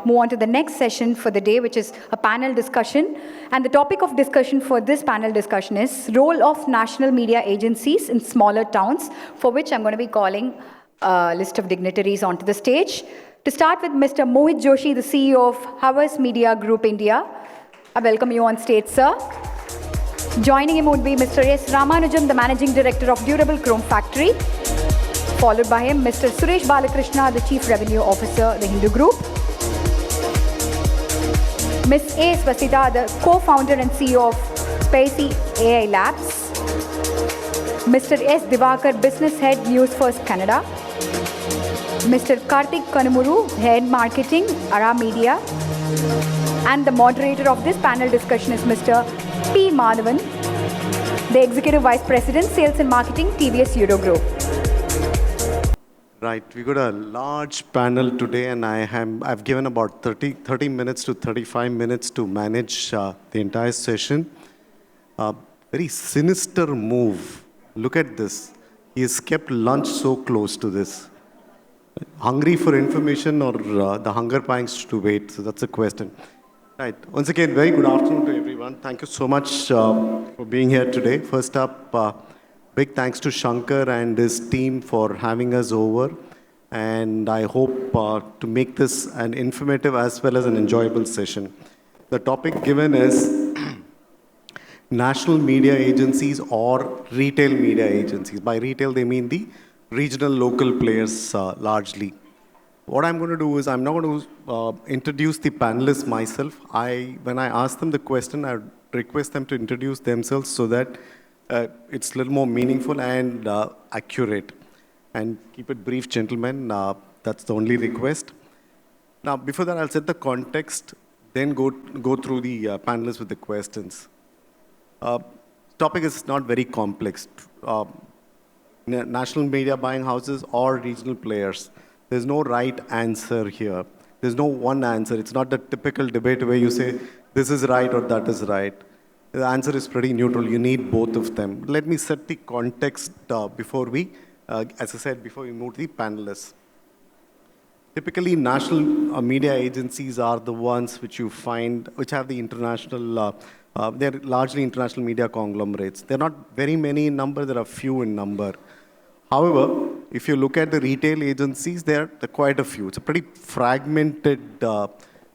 move on to the next session for the day, which is a panel discussion. And the topic of discussion for this panel discussion is role of national media agencies in smaller towns, for which I'm going to be calling a list of dignitaries onto the stage. To start with Mr. Mohit Joshi, the CEO of Havas Media Group India. I welcome you on stage, sir. Joining him would be Mr. S. Ramanujam, the Managing Director of Durable Chrome Factory. Followed by him, Mr. Suresh Balakrishna, the Chief Revenue Officer, the Hindu Group. Ms. A. Suvasthithaa, the co-founder and CEO of Spayci AI Labs. Mr. S. Divaakar, Business Head, Newsfirst, Kannada. Mr. Kartheek Kanumuru, Head Marketing, Arha Media. And the moderator of this panel discussion is Mr. P. Madhavan, the Executive Vice President, Sales and Marketing, TVS Eurogrip. Right, we got a large panel today, and I've given about 30 minutes to 35 minutes to manage the entire session. Very sinister move. Look at this. He has kept lunch so close to this. Hungry for information or the hunger pangs to wait? So that's a question. Right. Once again, very good afternoon to everyone. Thank you so much for being here today. First up, big thanks to Shankar and his team for having us over. And I hope to make this an informative as well as an enjoyable session. The topic given is national media agencies or retail media agencies. By retail, they mean the regional local players largely. What I'm going to do is I'm not going to introduce the panelists myself. When I ask them the question, I request them to introduce themselves so that it's a little more meaningful and accurate. And keep it brief, gentlemen. That's the only request. Now, before that, I'll set the context, then go through the panelists with the questions. Topic is not very complex. National media buying houses or regional players. There's no right answer here. There's no one answer. It's not the typical debate where you say, this is right or that is right. The answer is pretty neutral. You need both of them. Let me set the context before we, as I said, before we move to the panelists. Typically, national media agencies are the ones which you find, which have the international, they're largely international media conglomerates. They're not very many in number, there are few in number. However, if you look at the retail agencies, there are quite a few. It's a pretty fragmented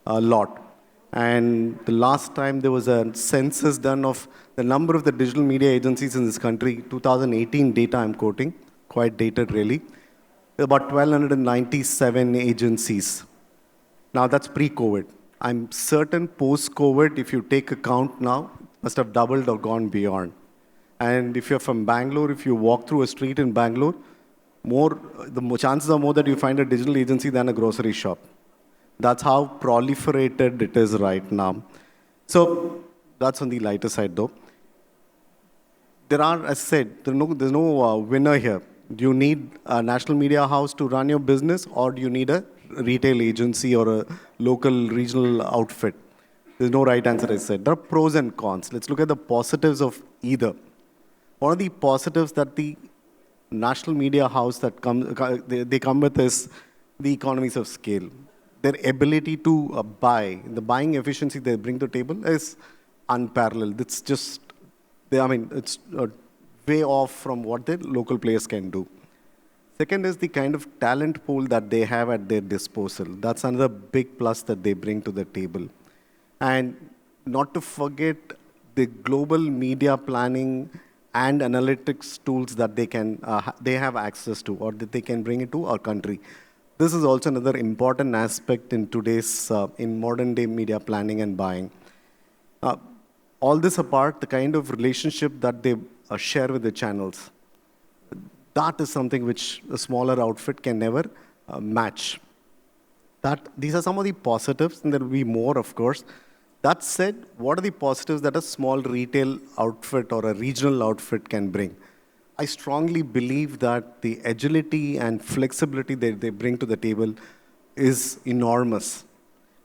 lot. And the last time there was a census done of the number of the digital media agencies in this country, 2018 data I'm quoting, quite dated really, about 1,297 agencies. Now that's pre-COVID. I'm certain post-COVID, if you take a count now, must have doubled or gone beyond. And if you're from Bangalore, if you walk through a street in Bangalore, the chances are more that you find a digital agency than a grocery shop. That's how proliferated it is right now. So that's on the lighter side though. There are, as I said, there's no winner here. Do you need a national media house to run your business, or do you need a retail agency or a local regional outfit? There's no right answer, as I said. There are pros and cons. Let's look at the positives of either. One of the positives that the national media house that they come with is the economies of scale. Their ability to buy, the buying efficiency they bring to the table is unparalleled. It's just, it's way off from what the local players can do. Second is the kind of talent pool that they have at their disposal. That's another big plus that they bring to the table. And not to forget the global media planning and analytics tools that they have access to, or that they can bring into our country. This is also another important aspect in today's, in modern day media planning and buying. All this apart, the kind of relationship that they share with the channels, that is something which a smaller outfit can never match. These are some of the positives, and there will be more, of course. That said, what are the positives that a small retail outfit or a regional outfit can bring? I strongly believe that the agility and flexibility that they bring to the table is enormous.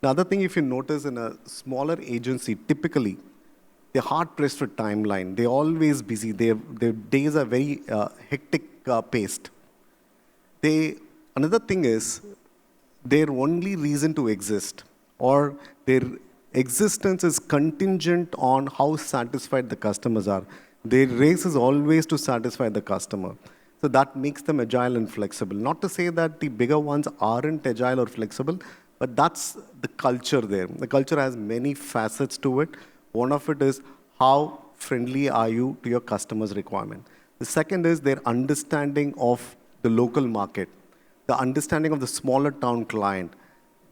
The other thing, if you notice in a smaller agency, typically, they're hard-pressed for timeline. They're always busy. Their days are very hectic paced. Another thing is, their only reason to exist or their existence is contingent on how satisfied the customers are. Their race is always to satisfy the customer. So that makes them agile and flexible. Not to say that the bigger ones aren't agile or flexible, but that's the culture there. The culture has many facets to it. One of it is how friendly are you to your customer's requirement. The second is their understanding of the local market, the understanding of the smaller town client.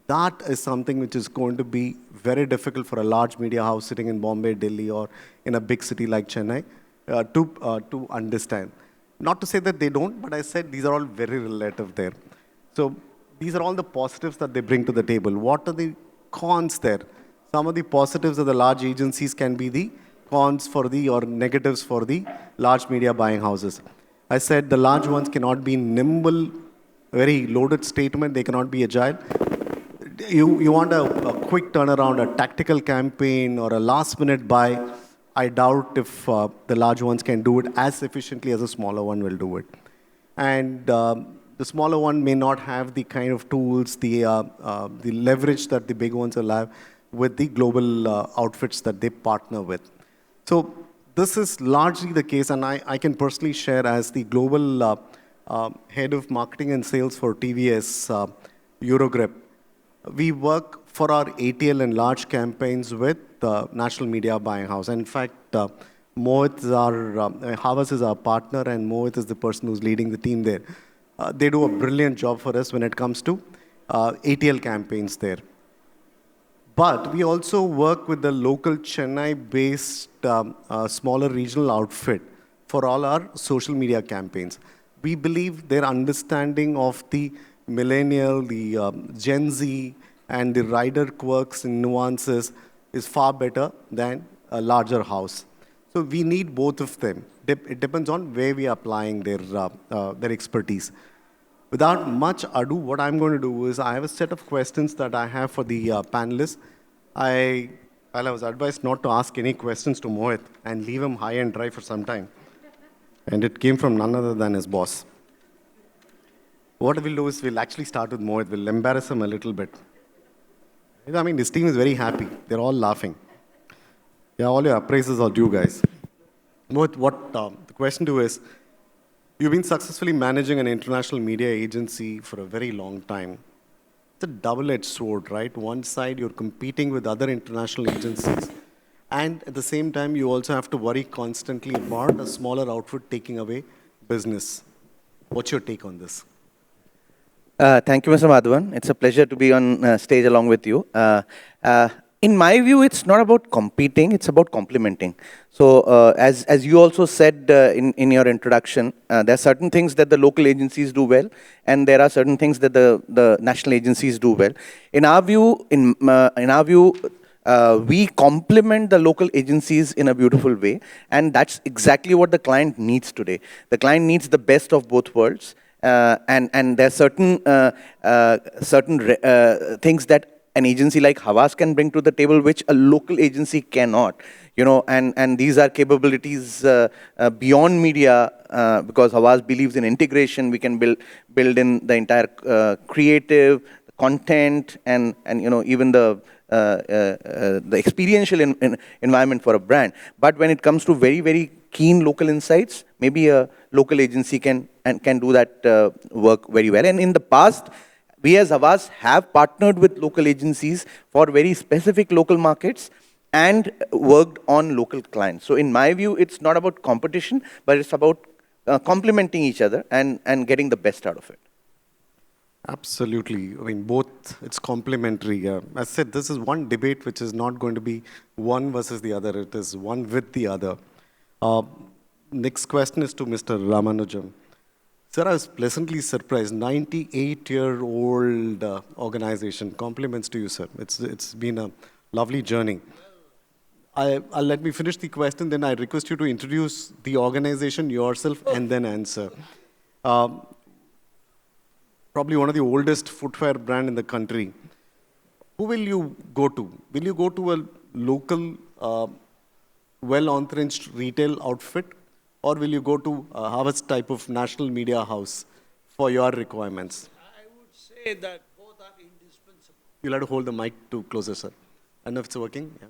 That is something which is going to be very difficult for a large media house sitting in Bombay, Delhi, or in a big city like Chennai to understand. Not to say that they don't, but I said these are all very relative there. So these are all the positives that they bring to the table. What are the cons there? Some of the positives of the large agencies can be the cons for the or negatives for the large media buying houses. I said the large ones cannot be nimble, very loaded statement, they cannot be agile. You want a quick turnaround, a tactical campaign, or a last minute buy. I doubt if the large ones can do it as efficiently as a smaller one will do it. And the smaller one may not have the kind of tools, the leverage that the big ones will have with the global outfits that they partner with. So this is largely the case, and I can personally share as the global head of marketing and sales for TVS Eurogrip. We work for our ATL and large campaigns with National Media Buying House. And in fact, Mohit is Havas is our partner, and Mohit is the person who's leading the team there. They do a brilliant job for us when it comes to ATL campaigns there. But we also work with the local Chennai-based smaller regional outfit for all our social media campaigns. We believe their understanding of the millennial, the Gen Z, and the rider quirks and nuances is far better than a larger house. So we need both of them. It depends on where we are applying their expertise. Without much ado, what I'm going to do is I have a set of questions that I have for the panelists. I was advised not to ask any questions to Mohit and leave him high and dry for some time. And it came from none other than his boss. What we'll do is we'll actually start with Mohit. We'll embarrass him a little bit. I mean, his team is very happy. They're all laughing. Yeah, all your appraisals are due, guys. Mohit, what the question to is, you've been successfully managing an international media agency for a very long time. It's a double-edged sword, right? One side, you're competing with other international agencies. And at the same time, you also have to worry constantly about a smaller outfit taking away business. What's your take on this? Thank you, Mr. Madhavan. It's a pleasure to be on stage along with you. In my view, it's not about competing, it's about complementing. So as you also said in your introduction, there are certain things that the local agencies do well, and there are certain things that the national agencies do well. In our view, we complement the local agencies in a beautiful way, and that's exactly what the client needs today. The client needs the best of both worlds, and there are certain things that an agency like Havas can bring to the table, which a local agency cannot. You know, and these are capabilities beyond media, because Havas believes in integration. We can build in the entire creative, content, and you know, even the experiential environment for a brand. But when it comes to very, very keen local insights, maybe a local agency can do that work very well. And in the past, we as Havas have partnered with local agencies for very specific local markets and worked on local clients. So in my view, it's not about competition, but it's about complementing each other and getting the best out of it. Absolutely. I mean, both, it's complementary. As I said, this is one debate which is not going to be one versus the other. It is one with the other. Next question is to Mr. Ramanujam. Sir, I was pleasantly surprised. 98-year-old organization. Compliments to you, sir. It's been a lovely journey. I'll let me finish the question, then I request you to introduce the organization yourself and then answer. Probably one of the oldest footwear brand in the country. Who will you go to? Will you go to a local, well-entrenched retail outfit, or will you go to a Havas type of national media house for your requirements? I would say that both are indispensable. You'll have to hold the mic to closer, sir. I don't know if it's working. Yeah.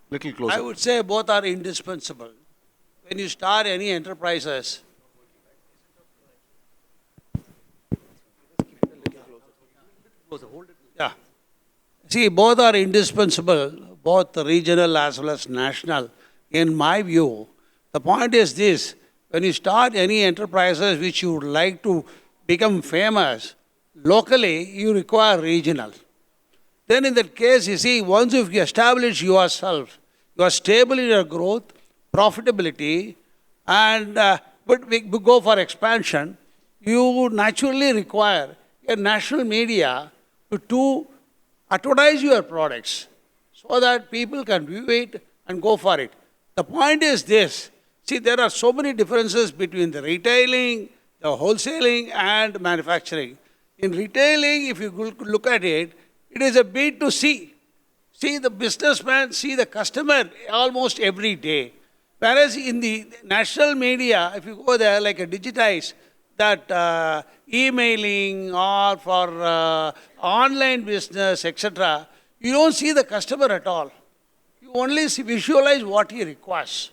Little closer. I would say both are indispensable. When you start any enterprises, yeah. See, both are indispensable, both regional as well as national. In my view, the point is this: when you start any enterprises which you would like to become famous, locally you require regional. Then in that case, you see, once you establish yourself, you are stable in your growth, profitability, and but we go for expansion, you naturally require a national media to advertise your products so that people can view it and go for it. The point is this. See, there are so many differences between the retailing, the wholesaling, and manufacturing. In retailing, if you look at it, it is a B2C. See the businessman, see the customer almost every day. Whereas in the national media, if you go there, like a digitize, that emailing or for online business, etc., you don't see the customer at all. You only visualize what he requires.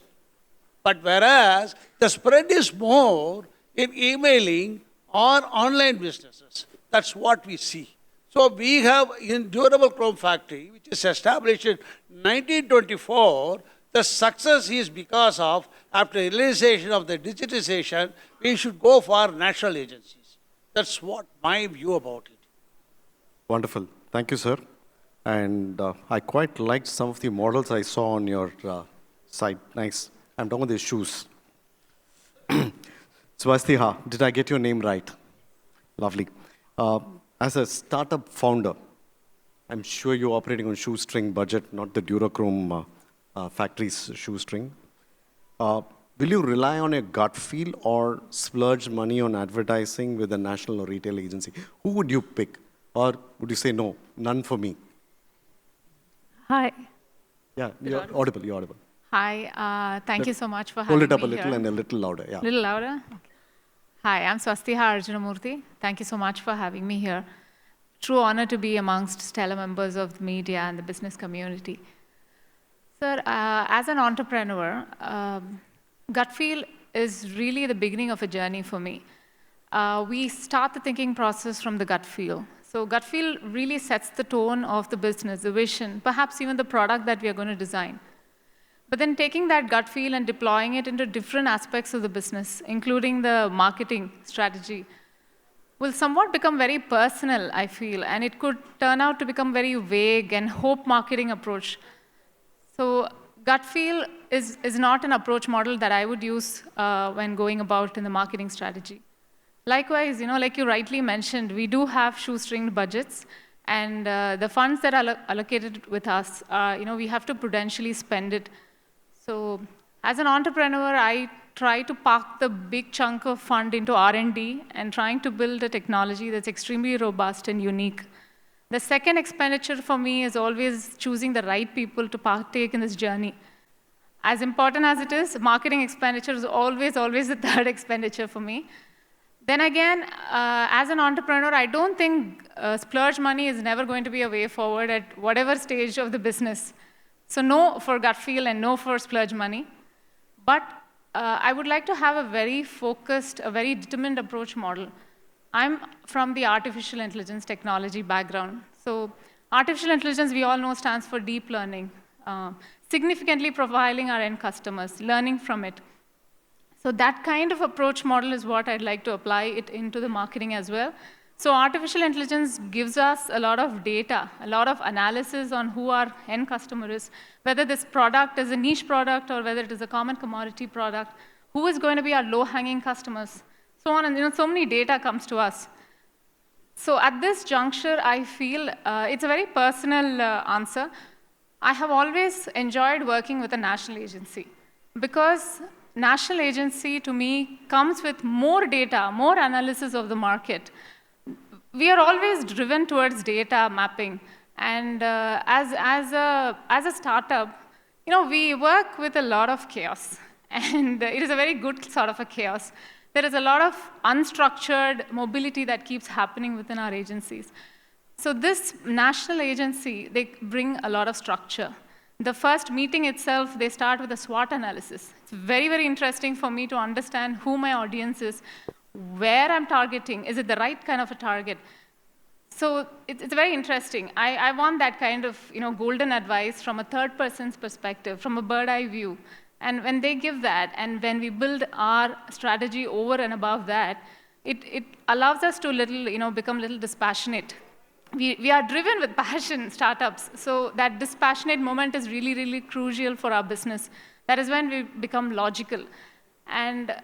But whereas the spread is more in emailing or online businesses. That's what we see. So we have in Durable Chrome Factory, which is established in 1924, the success is because of, after realization of the digitization, we should go for national agencies. That's what my view about it. Wonderful. Thank you, sir. And I quite liked some of the models I saw on your site. Nice. I'm talking about the shoes. Suvasthithaa, did I get your name right? Lovely. As a startup founder, I'm sure you're operating on shoestring budget, not the Durachrome factory's shoestring. Will you rely on a gut feel or splurge money on advertising with a national or retail agency? Who would you pick? Or would you say, no, none for me? Hi. Yeah, you're audible, you're audible. Hi, thank you so much for having me Hold it up a little here. and a little louder. Yeah. Little louder? Okay. Hi, I'm Suvasthithaa Arjunamurthy. Thank you so much for having me here. True honor to be amongst stellar members of the media and the business community. Sir, as an entrepreneur, gut feel is really the beginning of a journey for me. We start the thinking process from the gut feel. So gut feel really sets the tone of the business, the vision, perhaps even the product that we are going to design. But then taking that gut feel and deploying it into different aspects of the business, including the marketing strategy, will somewhat become very personal, I feel, and it could turn out to become very vague and hope marketing approach. So gut feel is not an approach model that I would use when going about in the marketing strategy. Likewise, like you rightly mentioned, we do have shoestring budgets, and the funds that are allocated with us, we have to prudentially spend it. So as an entrepreneur, I try to park the big chunk of fund into R&D and trying to build a technology that's extremely robust and unique. The second expenditure for me is always choosing the right people to partake in this journey. As important as it is, marketing expenditure is always the third expenditure for me. Then again, as an entrepreneur, I don't think splurge money is never going to be a way forward at whatever stage of the business. So no for gut feel and no for splurge money. But I would like to have a very focused, a very determined approach model. I'm from the artificial intelligence technology background. So artificial intelligence, we all know, stands for deep learning, significantly profiling our end customers, learning from it. So that kind of approach model is what I'd like to apply it into the marketing as well. So artificial intelligence gives us a lot of data, a lot of analysis on who our end customer is, whether this product is a niche product or whether it is a common commodity product, who is going to be our low-hanging customers, so on. And so many data comes to us. So at this juncture, I feel it's a very personal answer. I have always enjoyed working with a national agency because national agency to me comes with more data, more analysis of the market. We are always driven towards data mapping. And as a startup, we work with a lot of chaos. And it is a very good sort of a chaos. There is a lot of unstructured mobility that keeps happening within our agencies. So this national agency, they bring a lot of structure. The first meeting itself, they start with a SWOT analysis. It's very, very interesting for me to understand who my audience is, where I'm targeting, is it the right kind of a target? So it's very interesting. I want that kind of golden advice from a third person's perspective, from a bird eye view. And when they give that, and when we build our strategy over and above that, it allows us to become a little dispassionate. We are driven with passion, startups. So that dispassionate moment is really, really crucial for our business. That is when we become logical. And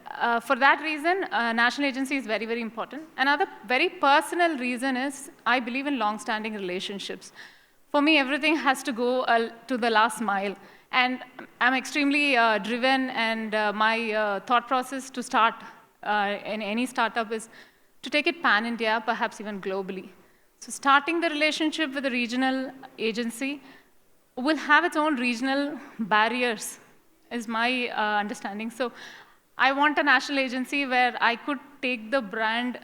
for that reason, national agency is very, very important. Another very personal reason is I believe in long-standing relationships. For me, everything has to go to the last mile. And I'm extremely driven, and my thought process to start in any startup is to take it pan-India, perhaps even globally. So starting the relationship with a regional agency will have its own regional barriers, is my understanding. So I want a national agency where I could take the brand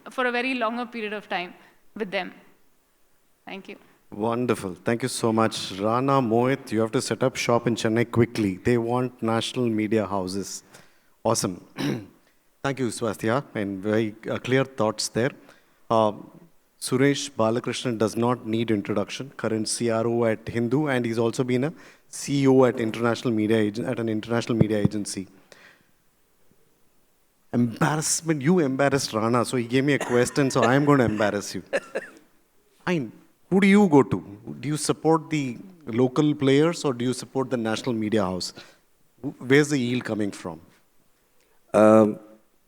for a very longer period of time with them. Thank you. Wonderful. Thank you so much. Rana, Mohit, you have to set up shop in Chennai quickly. They want national media houses. Awesome. Thank you, Suvasthithaa, and very clear thoughts there. Suresh Balakrishna does not need introduction. Current CRO at Hindu, and he's also been a CEO at an international media agency. Embarrassment. You embarrassed Rana, so he gave me a question, so I'm going to embarrass you. Fine. Who do you go to? Do you support the local players or do you support the national media house? Where's the yield coming from?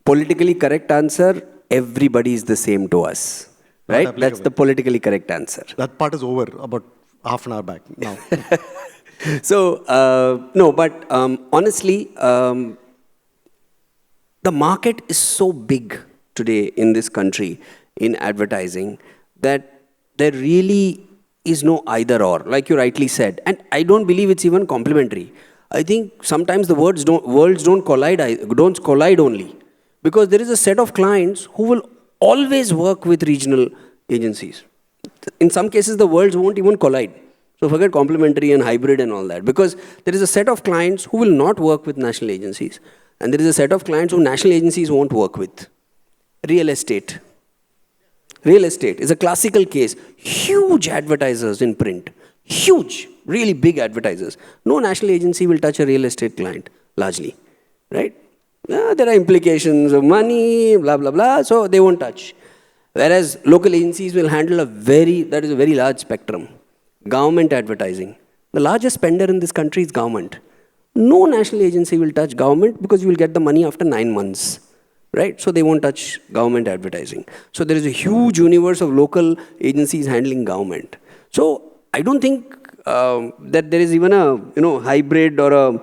Politically correct answer, everybody is the same to us. Right? That's the politically correct answer. That part is over about half an hour back now. So, no, but honestly, the market is so big today in this country in advertising that there really is no either or, like you rightly said. And I don't believe it's even complementary. I think sometimes the worlds don't collide only. Because there is a set of clients who will always work with regional agencies. In some cases, the worlds won't even collide. So forget complementary and hybrid and all that. Because there is a set of clients who will not work with national agencies. And there is a set of clients who national agencies won't work with. Real estate. Real estate is a classical case. Huge advertisers in print. Huge, really big advertisers. No national agency will touch a real estate client, largely. Right? There are implications of money, blah, blah, blah, so they won't touch. Whereas local agencies will handle that is a very large spectrum. Government advertising. The largest spender in this country is government. No national agency will touch government because you will get the money after 9 months. Right? So they won't touch government advertising. So there is a huge universe of local agencies handling government. So I don't think that there is even a hybrid or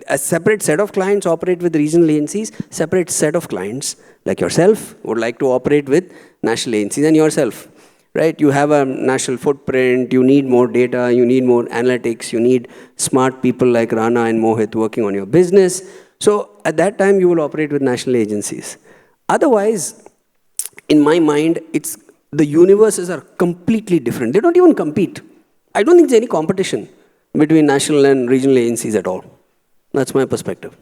a separate set of clients operate with regional agencies, separate set of clients like yourself would like to operate with national agencies, and yourself, right? You have a national footprint, you need more data, you need more analytics, you need smart people like Rana and Mohit working on your business. So at that time you will operate with national agencies. Otherwise, in my mind, the universes are completely different. They don't even compete. I don't think there's any competition between national and regional agencies at all. That's my perspective.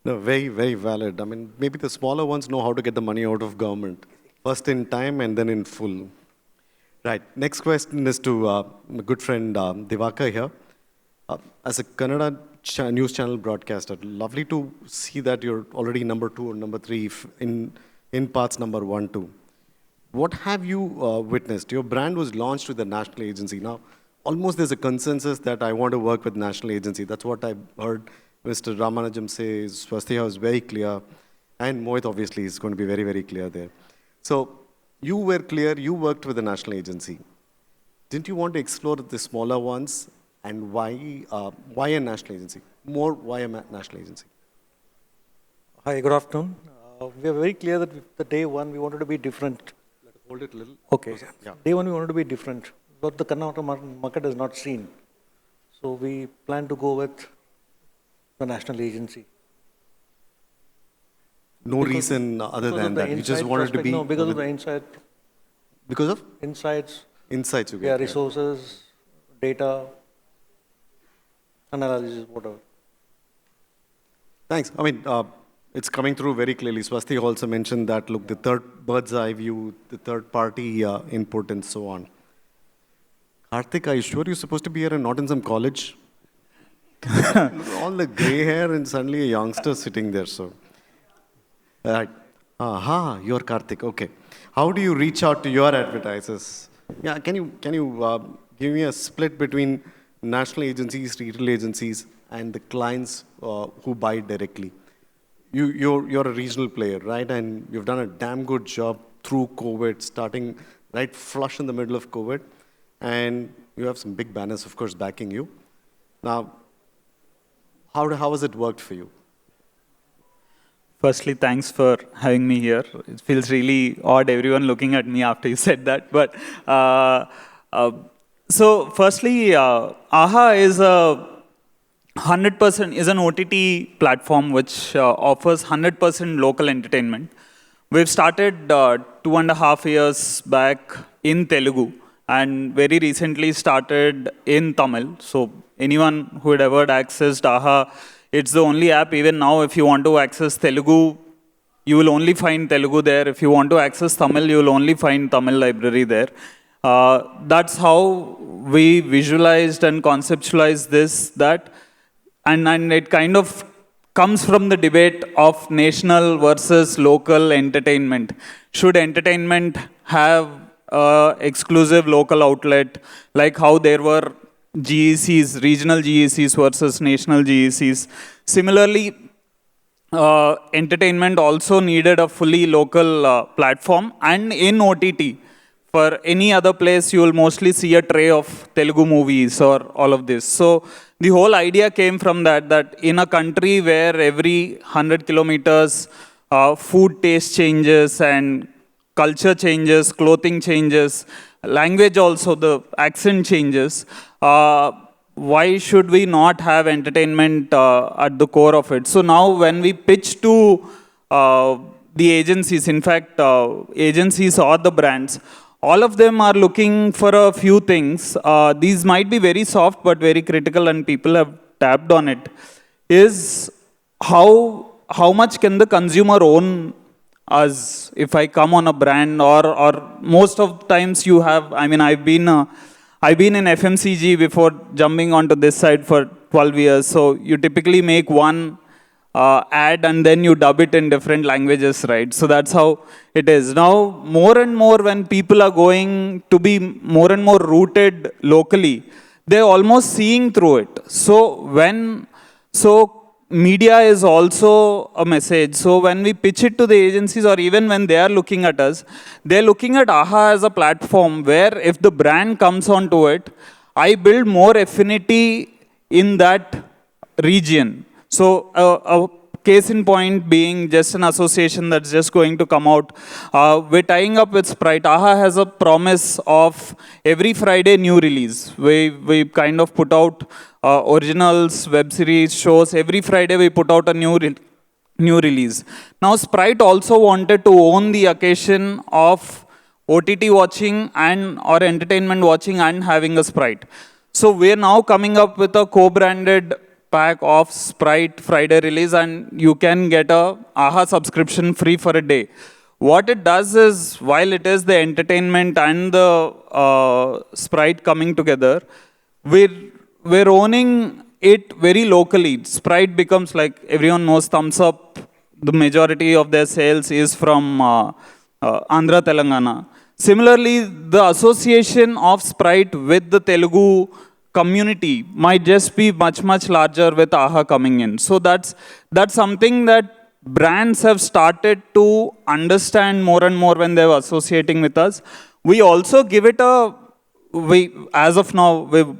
No, very, very valid. I mean, maybe the smaller ones know how to get the money out of government. First in time and then in full. Right. Next question is to my good friend Divaakar here. As a Kannada news channel broadcaster, lovely to see that you're already number 2 or number 3 in parts number 1, 2. What have you witnessed? Your brand was launched with a national agency. Now, almost there's a consensus that I want to work with national agency. That's what I heard Mr. Ramanujam say. Suvasthithaa is very clear. And Mohit, obviously, is going to be very, very clear there. So, you were clear, you worked with a national agency. Didn't you want to explore the smaller ones? And why a national agency? Why a national agency? Hi, good afternoon. We are very clear that the day one we wanted to be different. Hold it a little. Okay. Yeah. Day one we wanted to be different. What the Kannada market has not seen. So we plan to go with the national agency. No reason other than that. You just wanted to be... No, because of the inside. Because of Insights, insights you get. yeah, here. resources, data, analysis, whatever. Thanks. I mean, it's coming through very clearly. Swasti also mentioned that, look, the third bird's eye view, the third party input and so on. Kartheek, are you sure you're supposed to be here and not in some college? All the gray hair and suddenly a youngster sitting there. So, right. Aha, you're Kartheek. Okay. How do you reach out to your advertisers? Yeah, can you give me a split between national agencies, retail agencies, and the clients who buy directly? You're a regional player, right? And you've done a damn good job through COVID, starting right flush in the middle of COVID. And you have some big banners, of course, backing you. Now, how has it worked for you? Firstly, thanks for having me here. It feels really odd, everyone looking at me after you said that. But so, firstly, Arha is a 100% is an OTT platform which offers 100% local entertainment. We've started 2.5 years back in Telugu and very recently started in Tamil. So anyone who had ever accessed Arha, it's the only app. Even now, if you want to access Telugu, you will only find Telugu there. If you want to access Tamil, you will only find Tamil library there. That's how we visualized and conceptualized this, and it kind of comes from the debate of national versus local entertainment. Should entertainment have exclusive local outlet, like how there were GECs, regional GECs versus national GECs. Similarly, entertainment also needed a fully local platform, and in OTT. For any other place, you will mostly see a tray of Telugu movies or all of this. So the whole idea came from that in a country where every 100 kilometers, food taste changes and culture changes, clothing changes, language also, the accent changes. Why should we not have entertainment at the core of it? So now when we pitch to the agencies, in fact, agencies or the brands, all of them are looking for a few things. These might be very soft but very critical, and people have tapped on it. Is how much can the consumer own us if I come on a brand, or most of the times you have, I mean, I've been in FMCG before jumping onto this side for 12 years. So you typically make one ad and then you dub it in different languages, right? So that's how it is. Now, more and more when people are going to be more and more rooted locally, they're almost seeing through it. So media is also a message. So when we pitch it to the agencies, or even when they are looking at us, they're looking at Arha as a platform where if the brand comes onto it, I build more affinity in that region. So a case in point being just an association that's just going to come out. We're tying up with Sprite. Arha has a promise of every Friday new release. We kind of put out originals, web series, shows. Every Friday we put out a new release. Now Sprite also wanted to own the occasion of OTT watching or entertainment watching and having a Sprite. So we're now coming up with a co-branded pack of Sprite Friday release, and you can get a Arha subscription free for a day. What it does is, while it is the entertainment and the Sprite coming together, we're owning it very locally. Sprite becomes, like everyone knows, Thumbs Up, the majority of their sales is from Andhra, Telangana. Similarly, the association of Sprite with the Telugu community might just be much, much larger with Arha coming in. So that's something that brands have started to understand more and more when they're associating with us. We also give it as of now, we're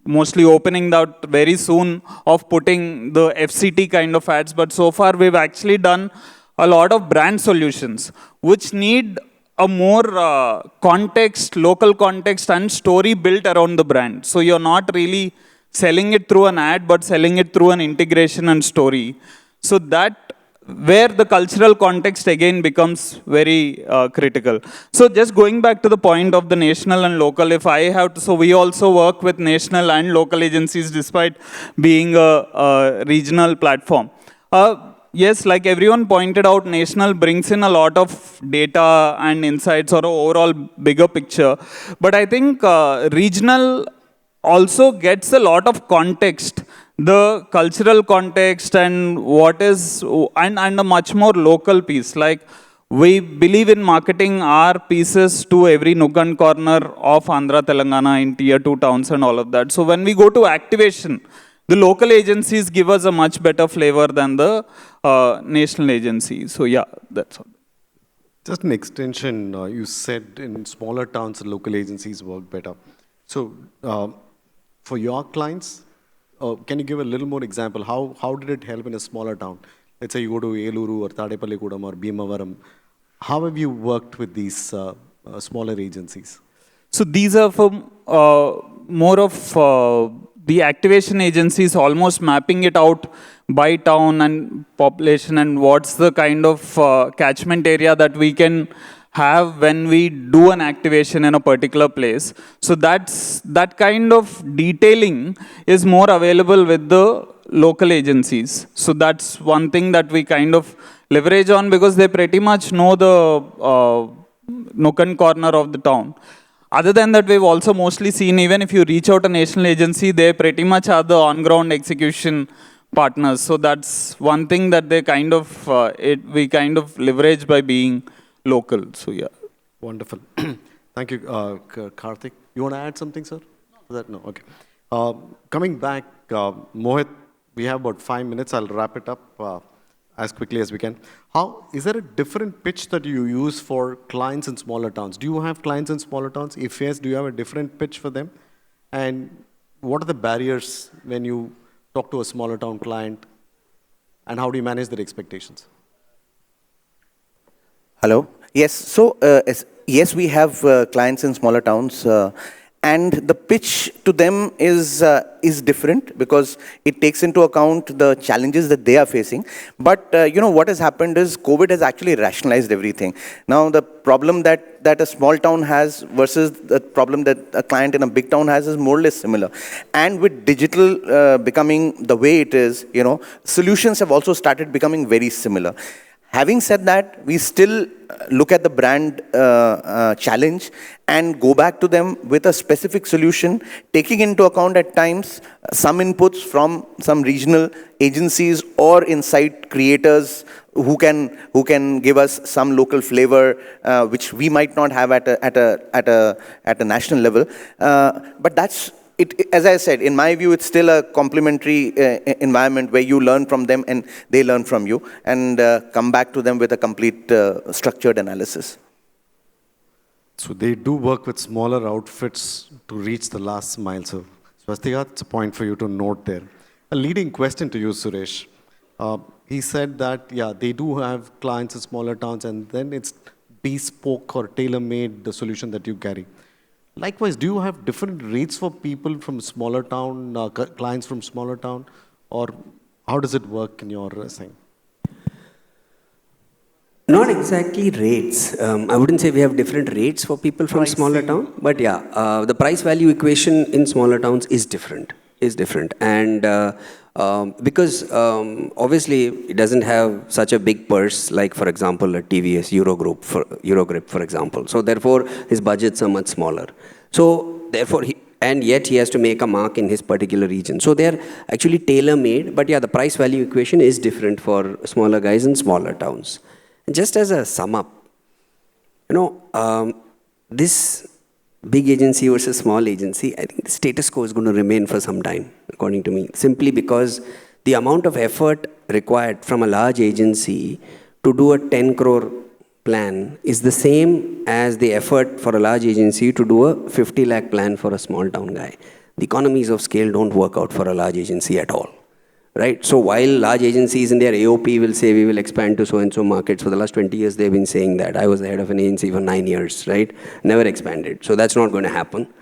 mostly opening that very soon of putting the FCT kind of ads, but so far we've actually done a lot of brand solutions which need a more local context and story built around the brand. So you're not really selling it through an ad, but selling it through an integration and story. So that where the cultural context again becomes very critical. So just going back to the point of the national and local, if I have to, so we also work with national and local agencies despite being a regional platform. Yes, like everyone pointed out, national brings in a lot of data and insights or overall bigger picture. But I think regional also gets a lot of context, the cultural context and what is, and a much more local piece. Like we believe in marketing our pieces to every nook and corner of Andhra, Telangana in tier 2 towns and all of that. So when we go to activation, the local agencies give us a much better flavor than the national agencies. So yeah, that's all. Just an extension, you said in smaller towns, local agencies work better. So for your clients, can you give a little more example? How did it help in a smaller town? Let's say you go to Eluru or Tadepallikudam or Bhimavaram. How have you worked with these smaller agencies? So these are for more of the activation agencies almost mapping it out by town and population and what's the kind of catchment area that we can have when we do an activation in a particular place. So that kind of detailing is more available with the local agencies. So that's one thing that we kind of leverage on because they pretty much know the nook and corner of the town. Other than that, we've also mostly seen, even if you reach out a national agency, they pretty much are the on-ground execution partners. So that's one thing that they kind of, we kind of leverage by being local. So yeah. Wonderful. Thank you, Kartheek. You want to add something, sir? No, okay. Coming back, Mohit, we have about 5 minutes. I'll wrap it up as quickly as we can. Is there a different pitch that you use for clients in smaller towns? Do you have clients in smaller towns? If yes, do you have a different pitch for them? And what are the barriers when you talk to a smaller town client? And how do you manage their expectations? Hello. Yes. So yes, we have clients in smaller towns. And the pitch to them is different because it takes into account the challenges that they are facing. But what has happened is COVID has actually rationalized everything. Now the problem that a small town has versus the problem that a client in a big town has is more or less similar. And with digital becoming the way it is, solutions have also started becoming very similar. Having said that, we still look at the brand challenge and go back to them with a specific solution, taking into account at times some inputs from some regional agencies or insight creators who can give us some local flavor, which we might not have at a national level. But that's it. As I said, in my view, it's still a complementary environment where you learn from them and they learn from you and come back to them with a complete structured analysis. So they do work with smaller outfits to reach the last mile. So Suvasthithaa, it's a point for you to note there. A leading question to you, Suresh. He said that, yeah, they do have clients in smaller towns and then it's bespoke or tailor-made the solution that you carry. Likewise, do you have different rates for people from smaller town, clients from smaller town, or how does it work in your thing? Not exactly rates. I wouldn't say we have different rates for people from smaller town, but yeah, the price value equation in smaller towns is different. And because obviously it doesn't have such a big purse like, for example, a TVS Eurogrip, for example. So therefore, his budgets are much smaller. So therefore, and yet he has to make a mark in his particular region. So they're actually tailor-made, but yeah, the price value equation is different for smaller guys in smaller towns. Just as a sum up, this big agency versus small agency, I think the status quo is going to remain for some time, according to me, simply because the amount of effort required from a large agency to do a 10 crore plan is the same as the effort for a large agency to do a 50 lakh plan for a small town guy. The economies of scale don't work out for a large agency at all. Right? So while large agencies in their AOP will say we will expand to so-and-so markets, for the last 20 years they've been saying that. I was the head of an agency for 9 years, right? Never expanded. So that's not going to happen.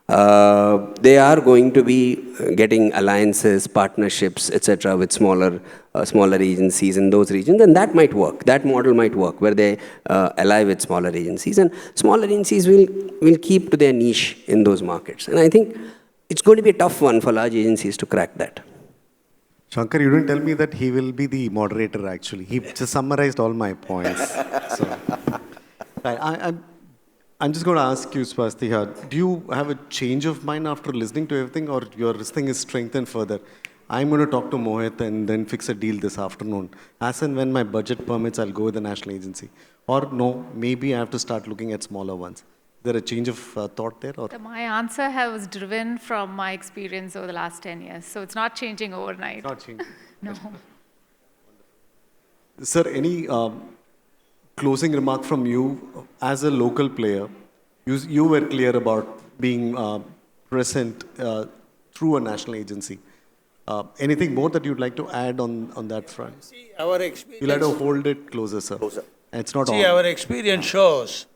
They are going to be getting alliances, partnerships, etc., with smaller agencies in those regions, and that might work. That model might work, where they ally with smaller agencies, and smaller agencies will keep to their niche in those markets. And I think it's going to be a tough one for large agencies to crack that. Shankar, you didn't tell me that he will be the moderator, actually. He just summarized all my points. So, right, I'm just going to ask you, Suvasthithaa, do you have a change of mind after listening to everything, or your listening is strengthened further? I'm going to talk to Mohit and then fix a deal this afternoon. As and when my budget permits, I'll go with the national agency. Or no, maybe I have to start looking at smaller ones. Is there a change of thought there? Or? My answer was driven from my experience over the last 10 years. So it's not changing overnight. It's not changing. No. Sir, any closing remark from you as a local player? You were clear about being present through a national agency. Anything more that you'd like to add on that front? See, our experience... You'll have to hold it closer, sir. Closer. It's not See, on. our experience shows,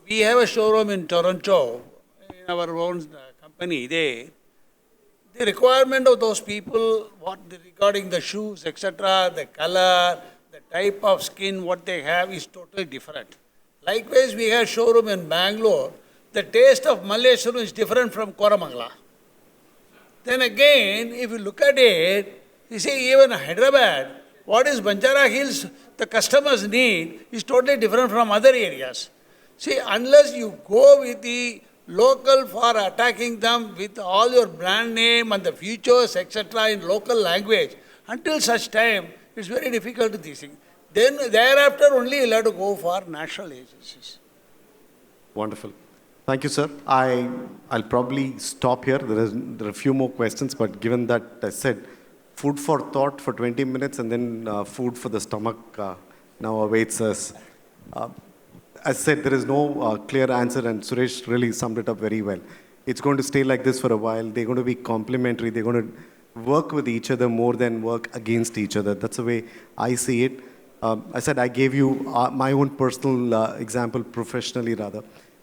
we have a showroom in Toronto, in our own company there. The requirement of those people, regarding the shoes, etc., the color, the type of skin, what they have is totally different. Likewise, we have showroom in Bangalore. The taste of Malleshwaram is different from Koramangala. Then again, if you look at it, you see even Hyderabad, what is Banjara Hills, the customers need is totally different from other areas. See, unless you go with the local for attacking them with all your brand name and the features, etc., in local language, until such time, it's very difficult to this thing. Then thereafter only you'll have to go for national agencies. Wonderful. Thank you, sir. I'll probably stop here. There are a few more questions, but given that I said food for thought for 20 minutes and then food for the stomach now awaits us. As I said, there is no clear answer, and Suresh really summed it up very well. It's going to stay like this for a while. They're going to be complementary. They're going to work with each other more than work against each other. That's the way I see it. I said I gave you my own personal example, professionally rather,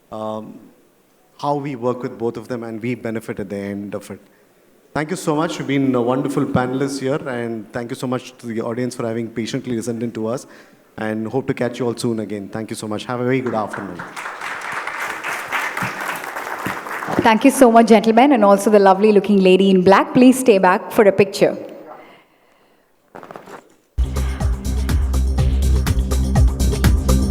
how we work with both of them and we benefit at the end of it. Thank you so much. You've been wonderful panelists here, and thank you so much to the audience for having patiently listened in to us, and hope to catch you all soon again. Thank you so much. Have a very good afternoon. Thank you so much, gentlemen, and also the lovely looking lady in black. Please stay back for a picture.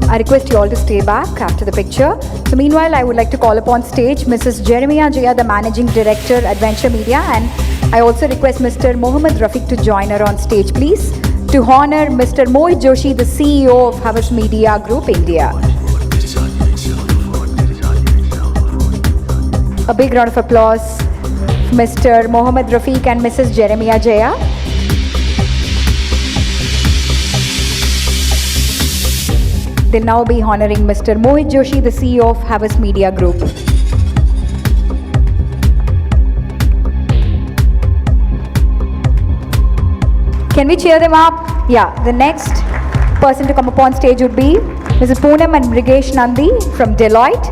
I request you all to stay back after the picture. So meanwhile, I would like to call upon stage Mrs. Jeremiah Jaya, the Managing Director, Adventure Media, and I also request Mr. Mohammed Rafiq to join her on stage, please, to honor Mr. Mohit Joshi, the CEO of Havas Media Group, India. A big round of applause for Mr. Mohammed Rafiq and Mrs. Jeremiah Jaya. They'll now be honoring Mr. Mohit Joshi, the CEO of Havas Media Group. Can we cheer them up? Yeah, the next person to come up on stage would be Mrs. Poonam and Mrigesh Nandi from Deloitte.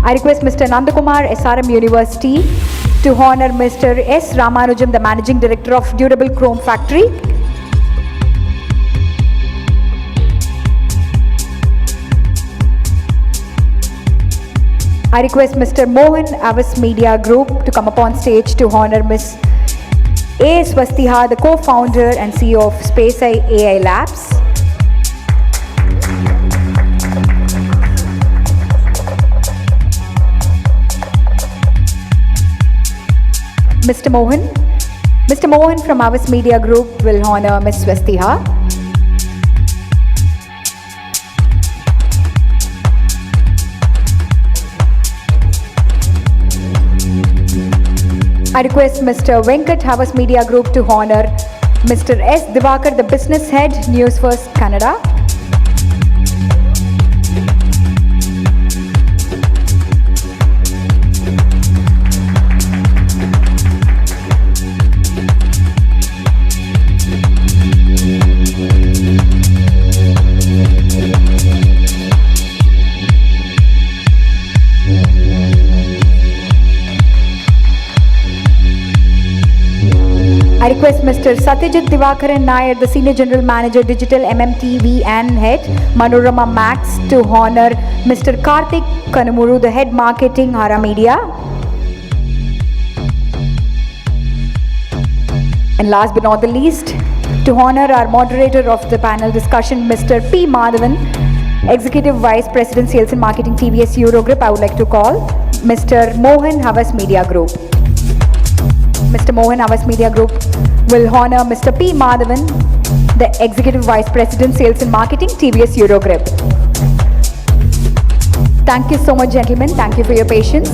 I request Mr. Nandakumar, SRM University, to honor Mr. S. Ramanujam, the Managing Director of Durable Chrome Factory. I request Mr. Mohan, Havas Media Group, to come up on stage to honor Ms. A. Suvasthithaa, the co-founder and CEO of Spayci AI Labs. Mr. Mohan from Havas Media Group will honor Ms. Suvasthithaa. I request Mr. Venkat, Havas Media Group, to honor Mr. S. Divaakar, the Business Head, Newsfirst, Kannada. I request Mr. Satyajit Divaakar Nair, the Senior General Manager, Digital MMTV and Head, Manorama Max, to honor Mr. Kartheek Kanumuru, the Head Marketing, Arha Media. And last but not the least, to honor our moderator of the panel discussion, Mr. P. Madhavan, Executive Vice President, Sales and Marketing, TVS Eurogrip, I would like to call Mr. Mohan, Havas Media Group. Mr. Mohan, Havas Media Group will honor Mr. P. Madhavan, the Executive Vice President, Sales and Marketing, TVS Eurogrip. Thank you so much, gentlemen. Thank you for your patience.